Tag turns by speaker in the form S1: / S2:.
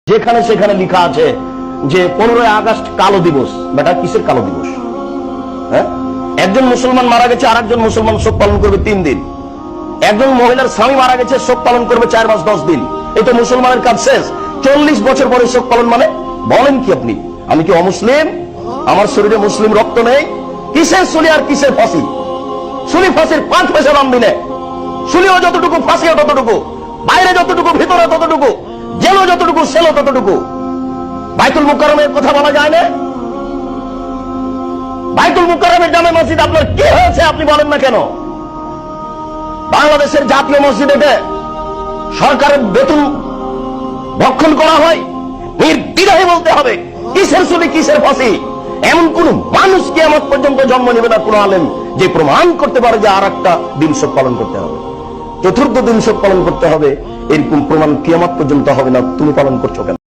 S1: যেখানে সেখানে লেখা আছে যে 15 আগস্ট কালো দিবস। বেটা কিসের কালো দিবস? হ্যাঁ, একজন মুসলমান মারা গেছে, আর একজন মুসলমান শোক পালন করবে 3 দিন। একজন মহিলার স্বামী মারা গেছে, শোক পালন করবে 4 মাস 10 দিন। এই তো মুসলমানের কাজ শেষ। 40 বছর পরে শোক পালন মানে? বলেন কি আপনি? আমি কি অমুসলিম? আমার শরীরে মুসলিম রক্ত নেই? কিসের সুলি আর কিসের ফাঁসি? সুলি ফাঁসির 5 পয়সা দাম দিলে, সুলিও যতটুকু ফাঁসিও ততটুকু, বাইরে যতটুকু ভিতরে ততটুকু, জেলও যতটুকু সেলও ততটুকু। বাইতুল মুকাররমের কথা বলা যায় না? বাইতুল মুকাররমের জামে মসজিদ আপনার কি হয়েছে আপনি বলেন না কেন? বাংলাদেশের জাতীয় মসজিদে সরকারের বেতন ভক্ষণ করা হয়, নির্দ্বিধায় বলতে হবে কিসের সুলি কিসের ফাঁসি। এমন কোন মানুষ কিয়ামত পর্যন্ত জন্ম নেবে না কোন আলেম যে প্রমাণ করতে পারে যে আর একটা দিন শোক পালন করতে হবে, চতুর্থ দিন শোক পালন করতে হবে, এরকম প্রমাণ কিয়ামত পর্যন্ত হবে না। তুমি পালন করছো কেন?